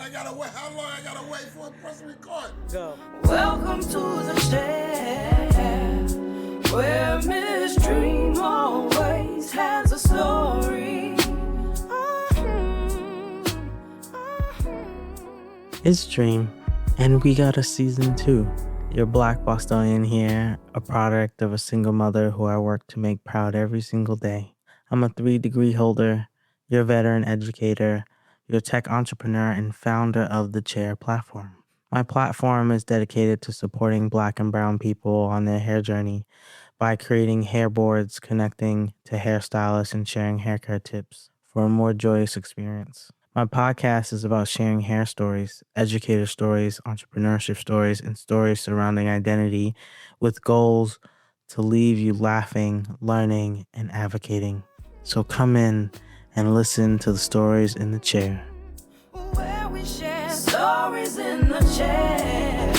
I gotta wait? How long I gotta wait for a person to record? Go. Welcome to the shed, where Miss Dream always has a story. It's Dream, and we got a season 2. Your Black Bostonian here, a product of a single mother who I work to make proud every single day. I'm a 3-degree holder, your veteran educator, your tech entrepreneur, and founder of the Chair platform. My platform is dedicated to supporting Black and Brown people on their hair journey by creating hair boards, connecting to hairstylists, and sharing haircare tips for a more joyous experience. My podcast is about sharing hair stories, educator stories, entrepreneurship stories, and stories surrounding identity with goals to leave you laughing, learning, and advocating. So come in and listen to the stories in the chair. Where we share stories in the chair.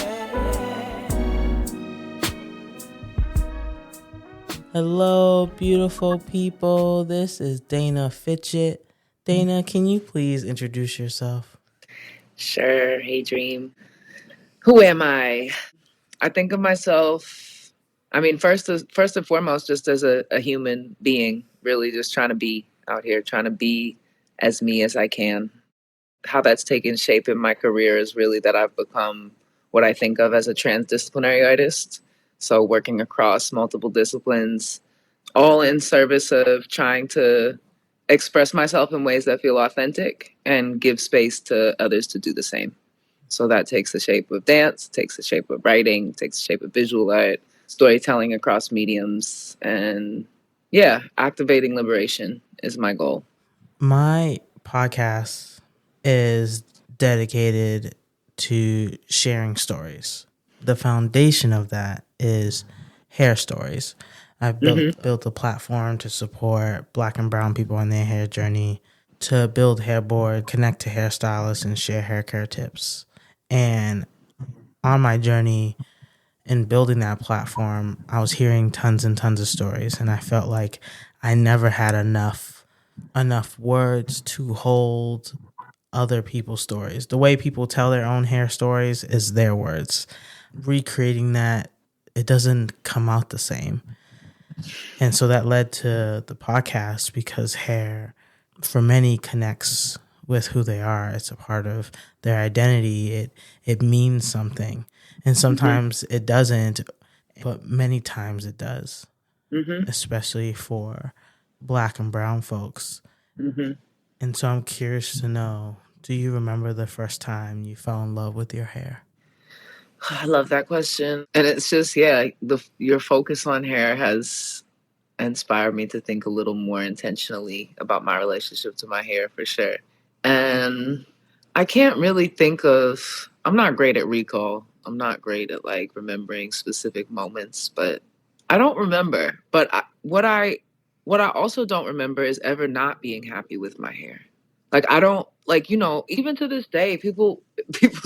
Hello, beautiful people. This is Dana Fitchett. Dana, can you please introduce yourself? Sure. Hey, Dream. Who am I? I think of myself, first and foremost, just as a human being, really just trying to be out here, trying to be as me as I can. How that's taken shape in my career is really that I've become what I think of as a transdisciplinary artist. So working across multiple disciplines, all in service of trying to express myself in ways that feel authentic and give space to others to do the same. So that takes the shape of dance, takes the shape of writing, takes the shape of visual art, storytelling across mediums, and activating liberation is my goal. My podcast is dedicated to sharing stories. The foundation of that is hair stories. I've built a platform to support Black and Brown people on their hair journey, to build hair board, connect to hairstylists, and share hair care tips. And on my journey in building that platform, I was hearing tons and tons of stories, and I felt like I never had enough words to hold other people's stories. The way people tell their own hair stories is their words. Recreating that, it doesn't come out the same. And so that led to the podcast, because hair for many connects with who they are. It's a part of their identity. It means something. And sometimes it doesn't, but many times it does, especially for Black and Brown folks. And so I'm curious to know, do you remember the first time you fell in love with your hair? I love that question. And it's just, your focus on hair has inspired me to think a little more intentionally about my relationship to my hair, for sure. And I can't really think of, I'm not great at recall. I'm not great at remembering specific moments, but I don't remember. But what I also don't remember is ever not being happy with my hair. I don't, even to this day, people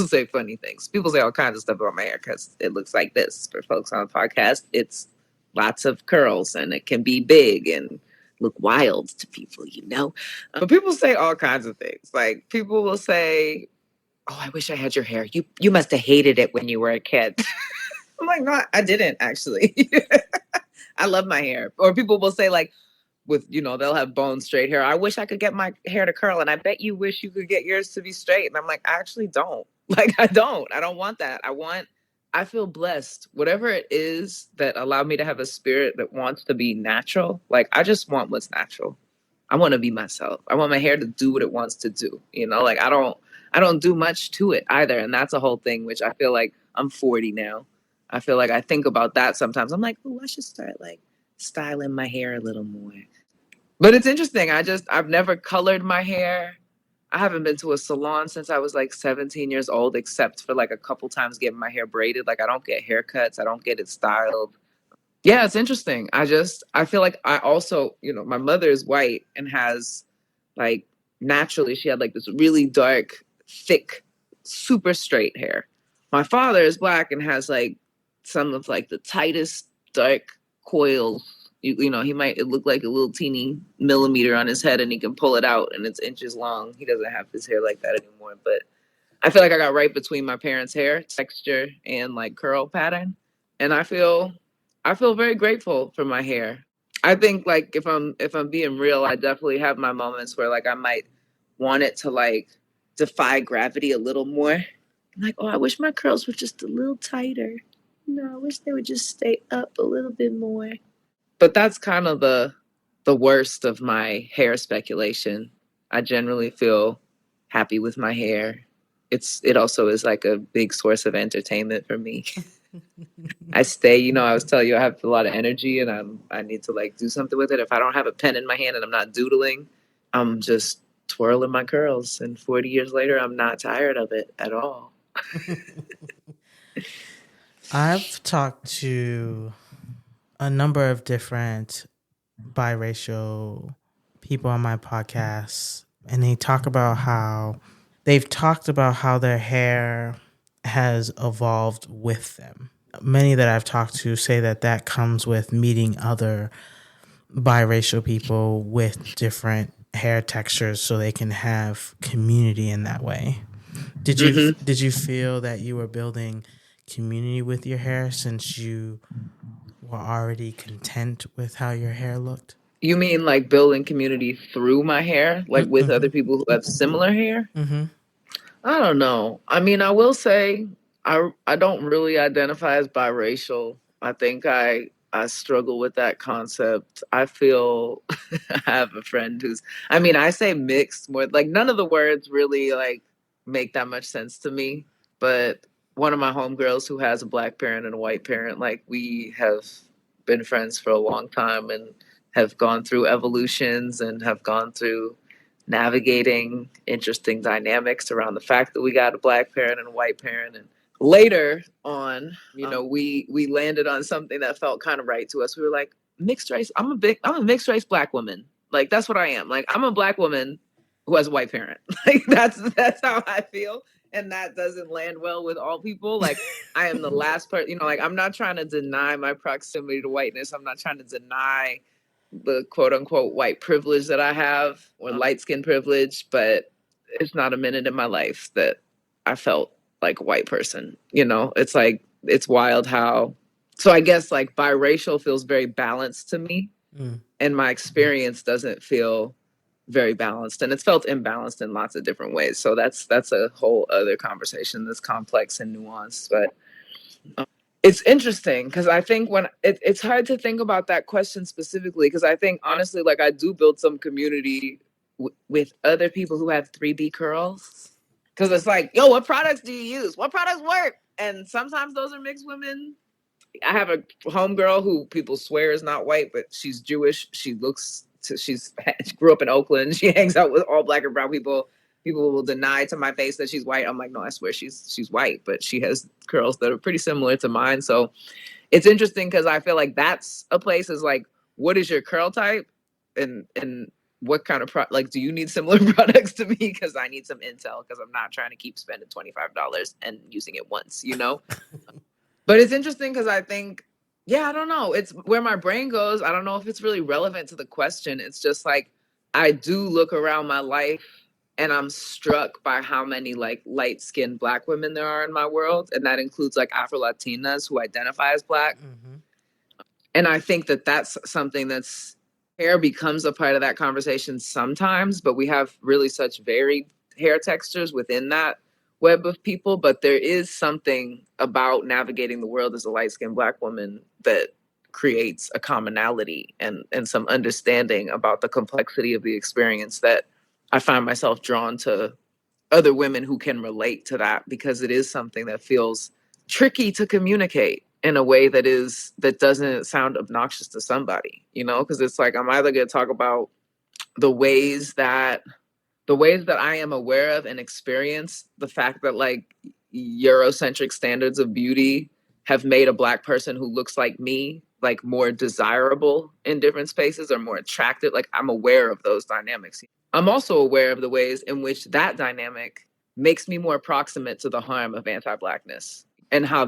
say funny things. People say all kinds of stuff about my hair because it looks like this. For folks on the podcast, it's lots of curls and it can be big and look wild to people, But people say all kinds of things. People will say, "Oh, I wish I had your hair. You must have hated it when you were a kid." I'm like, no, I didn't actually. I love my hair. Or people will say they'll have bone straight hair. I wish I could get my hair to curl, and I bet you wish you could get yours to be straight. And I'm like, I actually don't. I don't want that. I feel blessed. Whatever it is that allowed me to have a spirit that wants to be natural. I just want what's natural. I want to be myself. I want my hair to do what it wants to do. I don't do much to it either. And that's a whole thing, which I feel like I'm 40 now. I feel like I think about that sometimes. I'm like, oh, I should start styling my hair a little more. But it's interesting. I've never colored my hair. I haven't been to a salon since I was 17 years old, except for a couple times getting my hair braided. I don't get haircuts. I don't get it styled. Yeah, it's interesting. I feel like I also, my mother is white and has naturally she had this really dark, thick, super straight hair. My father is Black and has some of the tightest dark coils. He might look like a little teeny millimeter on his head and he can pull it out and it's inches long. He doesn't have his hair like that anymore. But I feel like I got right between my parents' hair texture and like curl pattern. And I feel very grateful for my hair. I think like if I'm being real, I definitely have my moments where like I might want it to like defy gravity a little more. I'm like, oh, I wish my curls were just a little tighter. No, I wish they would just stay up a little bit more. But that's kind of the worst of my hair speculation. I generally feel happy with my hair. It also is like a big source of entertainment for me. I stay, I was telling you I have a lot of energy and I need to like do something with it. If I don't have a pen in my hand and I'm not doodling, I'm just twirling my curls. And 40 years later, I'm not tired of it at all. I've talked to a number of different biracial people on my podcast, and they've talked about how their hair has evolved with them. Many that I've talked to say that comes with meeting other biracial people with different hair textures so they can have community in that way. Did you feel that you were building community with your hair since you were already content with how your hair looked? You mean like building community through my hair, like with other people who have similar hair? Mm-hmm. I don't know. I mean, I will say I don't really identify as biracial. I think I struggle with that concept. I feel I have a friend I say mixed more, like none of the words really like make that much sense to me. But one of my homegirls who has a black parent and a white parent, like we have been friends for a long time and have gone through evolutions and have gone through navigating interesting dynamics around the fact that we got a black parent and a white parent. And later on, we landed on something that felt kind of right to us. We were like, mixed race. I'm a mixed race black woman. Like that's what I am. Like I'm a black woman who has a white parent. Like that's how I feel. And that doesn't land well with all people. Like I am the last person, like I'm not trying to deny my proximity to whiteness. I'm not trying to deny the quote unquote white privilege that I have or light skin privilege, but it's not a minute in my life that I felt like a white person. It's like, it's wild how, so I guess like biracial feels very balanced to me. And my experience doesn't feel very balanced, and it's felt imbalanced in lots of different ways. So that's a whole other conversation that's complex and nuanced, but it's interesting because I think when it's hard to think about that question specifically, because I think honestly, like I do build some community with other people who have 3B curls, because it's like, yo, what products do you use? What products work? And sometimes those are mixed women. I have a homegirl who people swear is not white, but she's Jewish. She grew up in Oakland. She hangs out with all black and brown people. People will deny to my face that she's white. I'm like, no, I swear she's white, but she has curls that are pretty similar to mine. So it's interesting because I feel like that's a place is like, what is your curl type? And what kind of like, do you need similar products to me? Because I need some intel, because I'm not trying to keep spending $25 and using it once, But it's interesting because I think, I don't know. It's where my brain goes. I don't know if it's really relevant to the question. It's just like, I do look around my life and I'm struck by how many like light-skinned black women there are in my world. And that includes like Afro-Latinas who identify as black. Mm-hmm. And I think that that's something that's, hair becomes a part of that conversation sometimes, but we have really such varied hair textures within that web of people. But there is something about navigating the world as a light-skinned black woman that creates a commonality and some understanding about the complexity of the experience that I find myself drawn to other women who can relate to that, because it is something that feels tricky to communicate in a way that doesn't sound obnoxious to somebody, because it's like, I'm either going to talk about the ways that I am aware of and experience the fact that like Eurocentric standards of beauty have made a black person who looks like me like more desirable in different spaces or more attractive. Like I'm aware of those dynamics. I'm also aware of the ways in which that dynamic makes me more proximate to the harm of anti-blackness, and how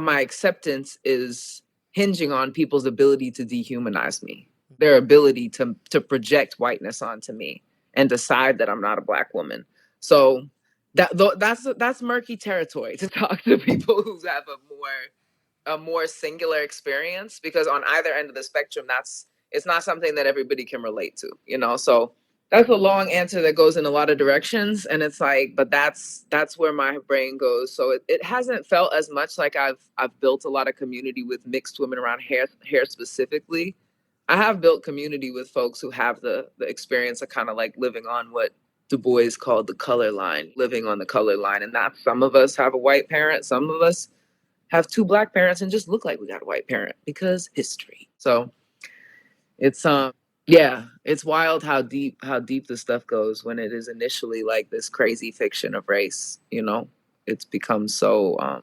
my acceptance is hinging on people's ability to dehumanize me, their ability to project whiteness onto me and decide that I'm not a black woman. So that's murky territory to talk to people who have a more singular experience, because on either end of the spectrum, it's not something that everybody can relate to, so that's a long answer that goes in a lot of directions, and it's like, but that's where my brain goes. So it hasn't felt as much like I've built a lot of community with mixed women around hair specifically. I have built community with folks who have the experience of kind of like living on what Du Bois called the color line, living on the color line. And that some of us have a white parent, some of us have two Black parents and just look like we got a white parent because history. So it's it's wild how deep this stuff goes when it is initially like this crazy fiction of race. It's become so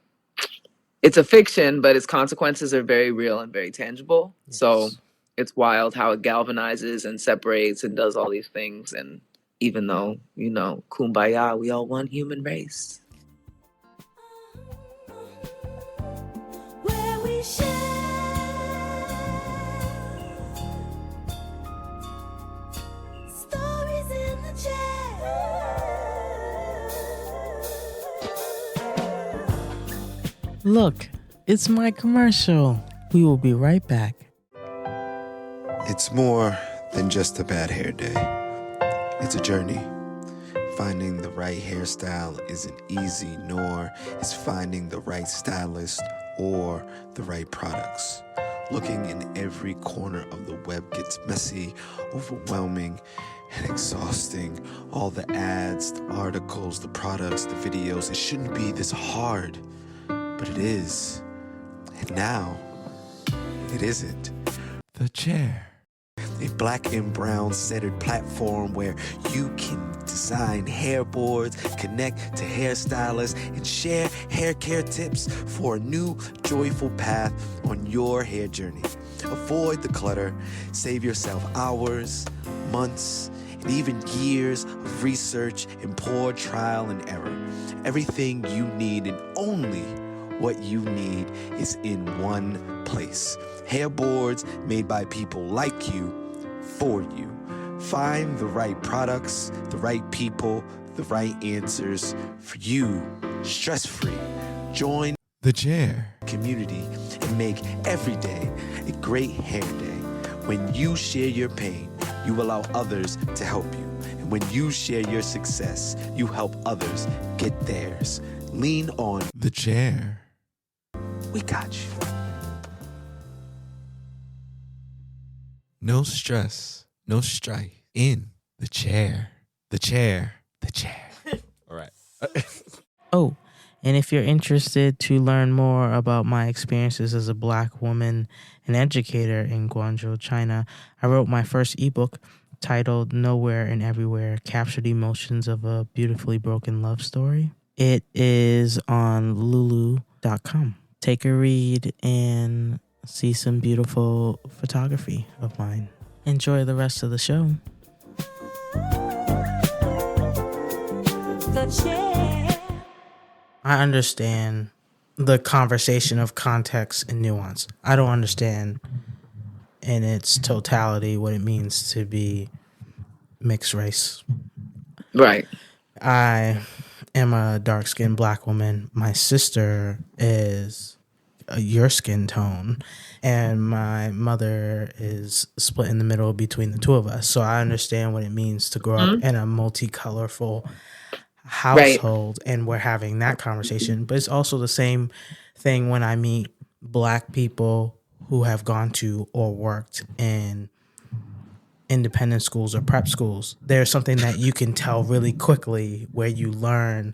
it's a fiction, but its consequences are very real and very tangible. Yes. So it's wild how it galvanizes and separates and does all these things. And even though, kumbaya, we all one human race. Where we share stories in the chair. Look, it's my commercial. We will be right back. It's more than just a bad hair day. It's a journey. Finding the right hairstyle isn't easy, nor is finding the right stylist or the right products. Looking in every corner of the web gets messy, overwhelming, and exhausting. All the ads, the articles, the products, the videos, it shouldn't be this hard, but it is. And now, it isn't. The Chair. A black and brown centered platform where you can design hair boards, connect to hairstylists, and share hair care tips for a new, joyful path on your hair journey. Avoid the clutter, save yourself hours, months, and even years of research and poor trial and error. Everything you need and only what you need is in one place. Hair boards made by people like you, for you. Find the right products, the right people, the right answers for you, stress-free. Join the Chair community and make every day a great hair day. When you share your pain, you allow others to help you. And when you share your success, you help others get theirs. Lean on the Chair. We got you. No stress, no strife. In the chair. The chair. The chair. All right. Oh, and if you're interested to learn more about my experiences as a Black woman and educator in Guangzhou, China, I wrote my first ebook titled Nowhere and Everywhere, Captured Emotions of a Beautifully Broken Love Story. It is on lulu.com. Take a read and see some beautiful photography of mine. Enjoy the rest of the show. The chair. I understand the conversation of context and nuance. I don't understand in its totality what it means to be mixed race. Right. I am a dark-skinned Black woman. My sister is your skin tone, and my mother is split in the middle between the two of us. So I understand what it means to grow up in a multicolorful household, right. And we're having that conversation. But it's also the same thing when I meet Black people who have gone to or worked in independent schools or prep schools. There's something that you can tell really quickly where you learn,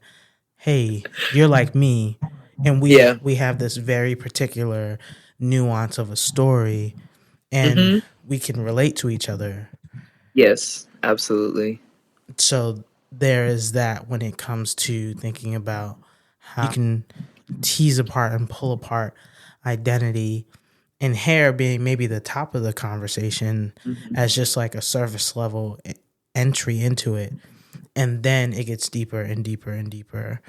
hey, you're like me. And we have this very particular nuance of a story, and we can relate to each other. Yes, absolutely. So there is that when it comes to thinking about how you can tease apart and pull apart identity, and hair being maybe the top of the conversation as just like a surface level entry into it. And then it gets deeper and deeper and deeper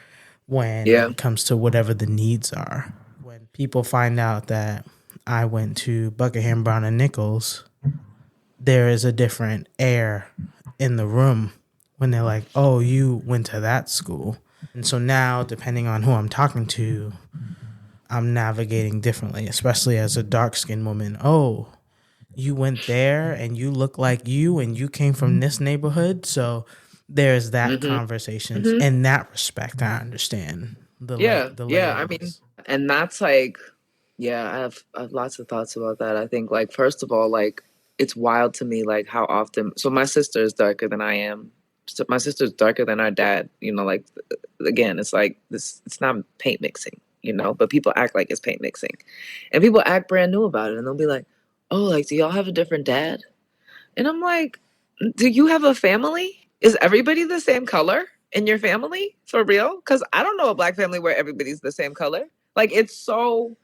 when it comes to whatever the needs are. When people find out that I went to Buckingham, Brown and Nichols, there is a different air in the room when they're like, oh, you went to that school. And so now, depending on who I'm talking to, I'm navigating differently, especially as a dark-skinned woman. Oh, you went there and you look like you and you came from this neighborhood. So there's that conversation. In that respect, I understand the Yeah. I mean, layers. and that's like, yeah, I have lots of thoughts about that. I think, like, first of all, like, it's wild to me, like, how often. So my sister is darker than I am. So my sister's darker than our dad. You know, like, again, it's like this. It's not paint mixing, you know, but people act like it's paint mixing, and people act brand new about it, and they'll be like, "Oh, like, do y'all have a different dad?" And I'm like, "Do you have a family? Is everybody the same color in your family for real? Because I don't know a Black family where everybody's the same color. Like, it's so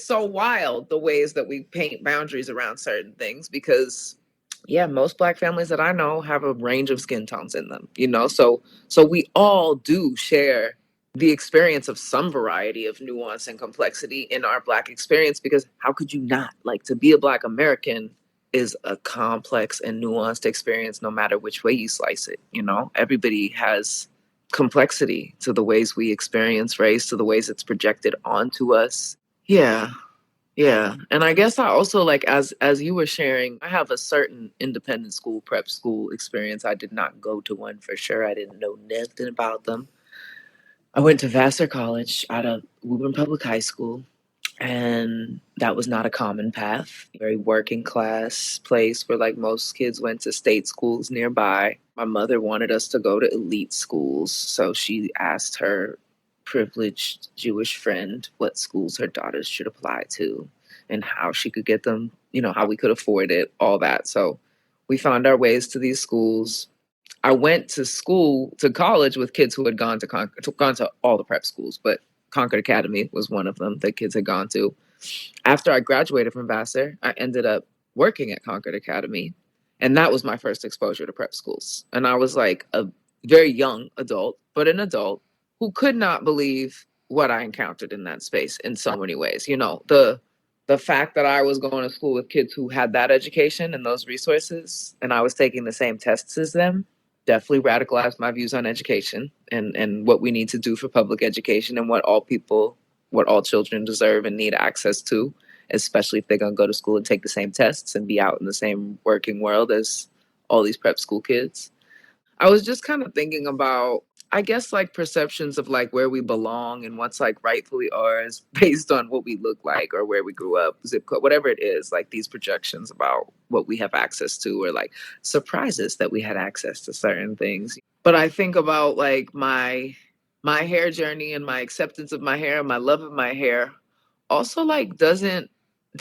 wild the ways that we paint boundaries around certain things because yeah, most Black families that I know have a range of skin tones in them, you know? So we all do share the experience of some variety of nuance and complexity in our Black experience because how could you not? Like, to be a Black American is a complex and nuanced experience no matter which way you slice it, you know? Everybody has complexity to the ways we experience race, to the ways it's projected onto us. Yeah. Yeah. And I guess I also, like, as you were sharing, I have a certain independent school, prep school experience. I did not go to one for sure. I didn't know nothing about them. I went to Vassar College out of Woburn Public High School, and that was not a common path. Very working class place where, like, most kids went to state schools nearby. My mother wanted us to go to elite schools, so she asked her privileged Jewish friend what schools her daughters should apply to and how she could get them, you know, how we could afford it, all that. So we found our ways to these schools. I went to college with kids who had gone to all the prep schools, but Concord Academy was one of them that kids had gone to. After I graduated from Vassar, I ended up working at Concord Academy, and that was my first exposure to prep schools. And I was like a very young adult, but an adult who could not believe what I encountered in that space in so many ways. You know, the fact that I was going to school with kids who had that education and those resources, and I was taking the same tests as them, definitely radicalized my views on education and what we need to do for public education and what all children deserve and need access to, especially if they're going to go to school and take the same tests and be out in the same working world as all these prep school kids. I was just kind of thinking about, I guess, like, perceptions of, like, where we belong and what's, like, rightfully ours based on what we look like or where we grew up, zip code, whatever it is, like these projections about what we have access to or, like, surprises that we had access to certain things. But I think about, like, my hair journey and my acceptance of my hair and my love of my hair also, like, doesn't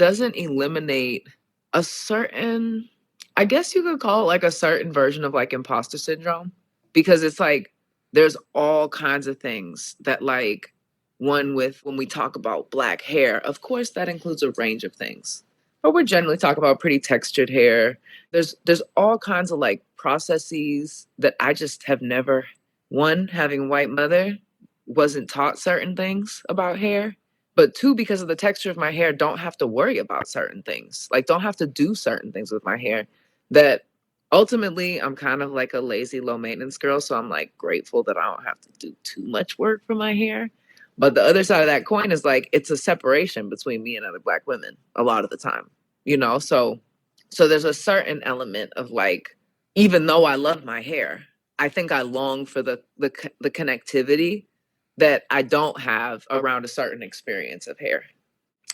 eliminate a certain, I guess you could call it, like, a certain version of, like, imposter syndrome, because it's like there's all kinds of things that, like, when we talk about Black hair, of course that includes a range of things, but we're generally talking about pretty textured hair. There's all kinds of, like, processes that I just have never, one, having a white mother, wasn't taught certain things about hair, but two, because of the texture of my hair, don't have to worry about certain things, like, don't have to do certain things with my hair that ultimately I'm kind of like a lazy, low maintenance girl. So I'm, like, grateful that I don't have to do too much work for my hair. But the other side of that coin is, like, it's a separation between me and other Black women a lot of the time, you know? So there's a certain element of, like, even though I love my hair, I think I long for the connectivity that I don't have around a certain experience of hair.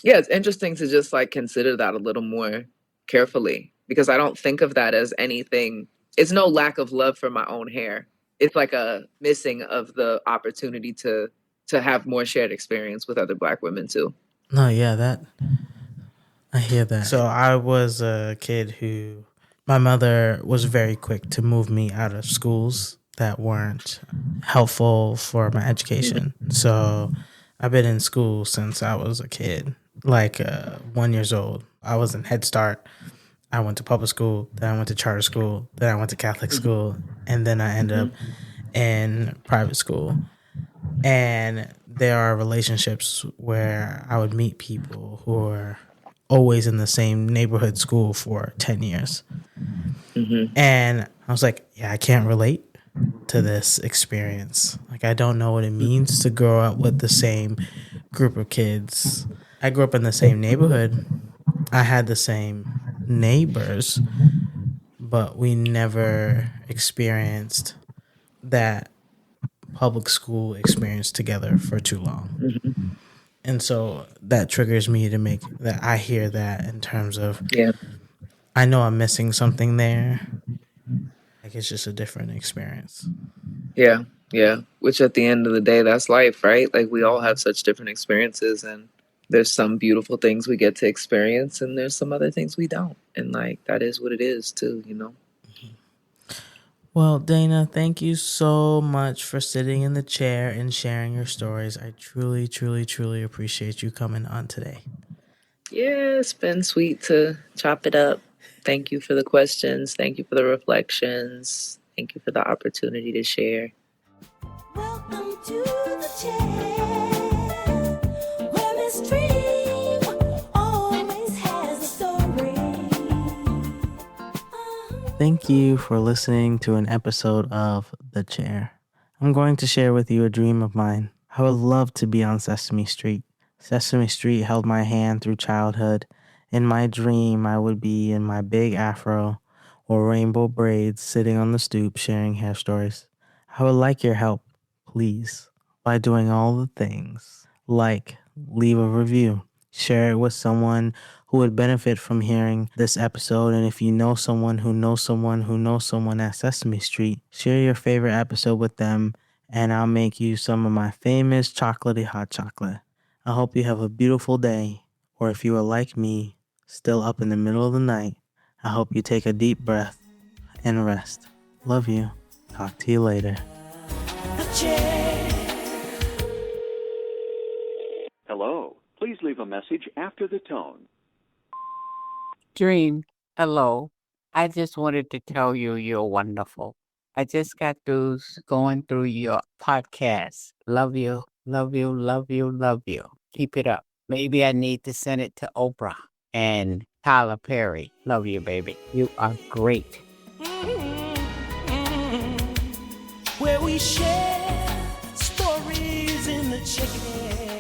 Yeah, it's interesting to just, like, consider that a little more carefully because I don't think of that as anything. It's no lack of love for my own hair. It's like a missing of the opportunity to have more shared experience with other Black women too. No, yeah, I hear that. So I was a kid who, my mother was very quick to move me out of schools that weren't helpful for my education. So I've been in school since I was a kid, like 1 year old. I was in Head Start. I went to public school, then I went to charter school, then I went to Catholic school, and then I ended up in private school. And there are relationships where I would meet people who are always in the same neighborhood school for 10 years. And I was like, yeah, I can't relate. to this experience. Like, I don't know what it means to grow up with the same group of kids. I grew up in the same neighborhood. I had the same neighbors, but we never experienced that public school experience together for too long. And so that triggers me to make that. I hear that in terms of, Yeah. I know I'm missing something there. Like, it's just a different experience. Yeah. Yeah. Which at the end of the day, that's life, right? Like, we all have such different experiences, and there's some beautiful things we get to experience, and there's some other things we don't. And like, that is what it is too, you know? Well, Dana, thank you so much for sitting in the chair and sharing your stories. I truly, truly, truly appreciate you coming on today. Yeah, it's been sweet to chop it up. Thank you for the questions. Thank you for the reflections. Thank you for the opportunity to share. Welcome to the chair, where Miss Dream always has a story. Thank you for listening to an episode of The Chair. I'm going to share with you a dream of mine. I would love to be on Sesame Street. Sesame Street held my hand through childhood. In my dream, I would be in my big afro or rainbow braids sitting on the stoop sharing hair stories. I would like your help, please, by doing all the things like leave a review, share it with someone who would benefit from hearing this episode. And if you know someone who knows someone who knows someone at Sesame Street, share your favorite episode with them, and I'll make you some of my famous chocolatey hot chocolate. I hope you have a beautiful day, or if you are like me, still up in the middle of the night, I hope you take a deep breath and rest. Love you. Talk to you later. The chair. Hello. Please leave a message after the tone. Dream, hello. I just wanted to tell you you're wonderful. I just got through going through your podcast. Love you, love you, love you, love you. Keep it up. Maybe I need to send it to Oprah and Tyler Perry. Love you, baby. You are great. Where we share stories in the chair.